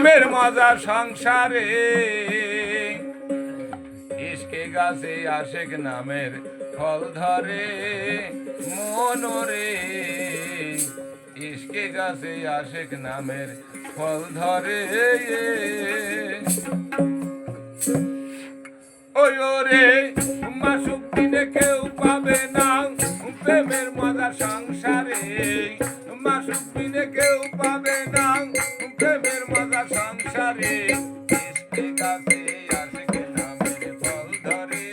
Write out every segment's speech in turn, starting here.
প্রেমের মজা সংসারে ইশকে গাছে আশেক নামের ফল ধরে মনরে ইশকে গাছে আশেক নামের ফল ধরে ওই ওরে মাসুক দিনে কেউ পাবে না প্রেমের মজা সংসারে মাসুক দিনে কেউ পাবে না প্রেমের মজা সংসারে ইশকে গাছে আশেক নামের ফল ধরে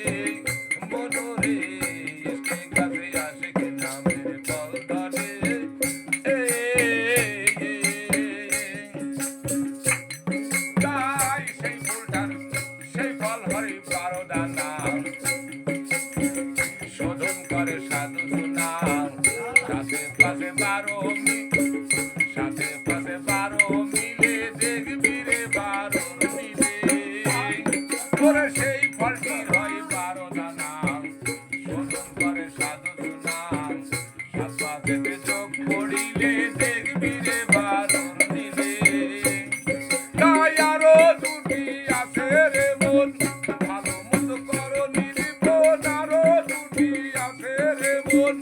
মনরে ইশকে গাছে আশেক নামের ফল ধরে তাই সেই ফুলটার সেই ফল হয় 12 দানা শোধন করে সাধু সুনা সাথে পাশে 12 সাথে পাশে 12 মিলে দেখবি রে 12 মিলে করে সেই ফলটি হয় 12 দানা শোধন করে সাধু সুনা সাত পাশে চোখ পড়িলে দেখবি রে 12 মিলে তাই আরো দুটি আছে রে মন ভালো মন্দ করো নির্মন আরো দুটি আছে রে মন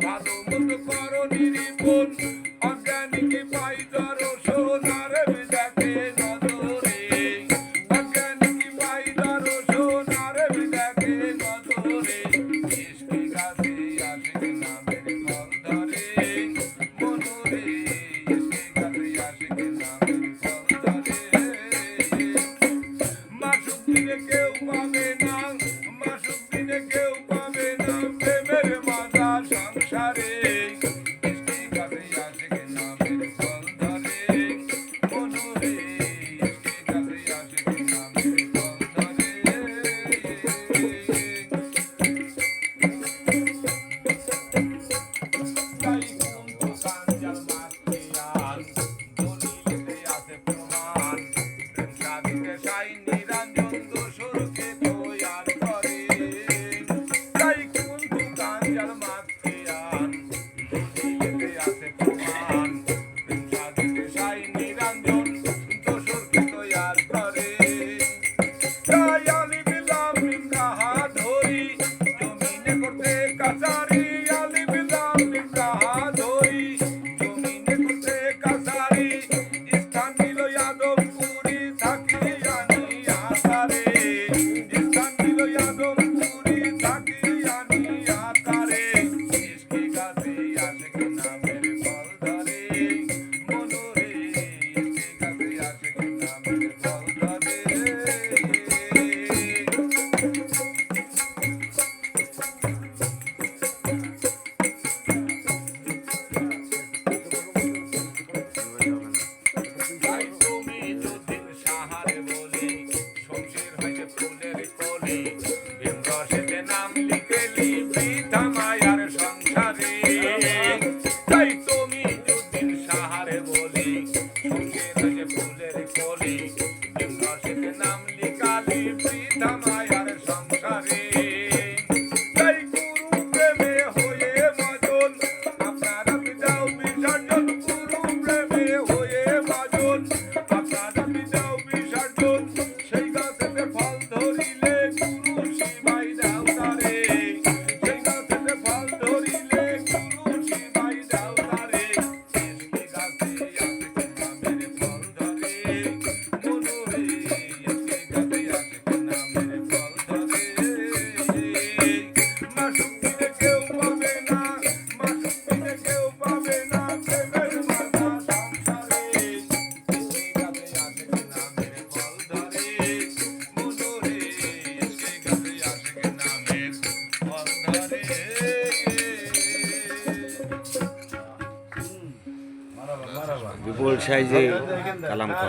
ভালো মন্দ করো নির্মন অজ্ঞানীকে পাই দর্শন আর দেখে নজরে অজ্ঞানীকে পাই দর্শন আর দেখে নজরে ইশকে গাছে আশেক নামের ফল ধরে মনরে ইশকে গাছে আশেক নামের ফল ধরে মাসুক দিনে কেউ পাবে না মাসুক দিনে কেউ পাবে না প্রেমের মজা সংসারে ইশকে গাছে আশেক নামের ফল ধরে মনরে ইশকে গাছে আশেক নামের ফল ধরে তাই কোন কাঞ্জাল মাখিয়ান দলিলেতে আছে প্রমাণ প্রেম সাধিতে সাই নিরঞ্জন দোসরকে তৈয়ার করে তাই কোন কাঞ্জাল মাখিয়ান দলিলেতে আছে প্রমাণ প্রেম সাধিতে সাই নিরঞ্জন দোসরকে তৈয়ার করে তাই আলি বিলাম নিমরাহা ধরি জমিনে করতে কাছারি আলি বিলাম নিমরাহা ধরি জমিনে করতে কাছারি স্থান দিল যাদবপুরি থাকি আনি আকারে স্থান দিল যাদবপুরি থাকি আনি আকারে ইশকে গাছে আশেক নামের ফল ধরে মনরে ইশকে গাছে আশেক নামের ফল ধরে তাই তুমি যতীন সাহারে বলি শমশের হইতে ফুলের কলি প্রেম রসেতে নাম লিখেলি বৃথা মায়ার সংসারে তাই তুমি যতীন সাহারে বলি শমশের হইতে ফুলের কলি প্রেম রসেতে নাম লিখালি বৃথা মায়ার সংসারে তাই গুরু প্রেমে হয়ে মজন আপনারা পিতাও বিসর্জন গুরু প্রেমে হয়ে মজন আপনারা পিতাও বিসর্জন সেই গাছেতে ফল ধরিলে গুরু শিবাই দাও তারে সেই গাছেতে ফল ধরিলে গুরু শিবাই দাও তারে ইশকে গাছে আশেক নামের ফল ধরে মনরে ইশকে গাছে আশেক নামের ফল ধরে মাসুক দিনে কেউ পাবে না মাসুক দিনে কেউ পাবে না প্রেমের মজা সংসারে ইশকে গাছে আশেক নামের ফল ধরে মনরে ইশকে গাছে আশেক নামের ফল ধরে বিপুল সাইজে কালাম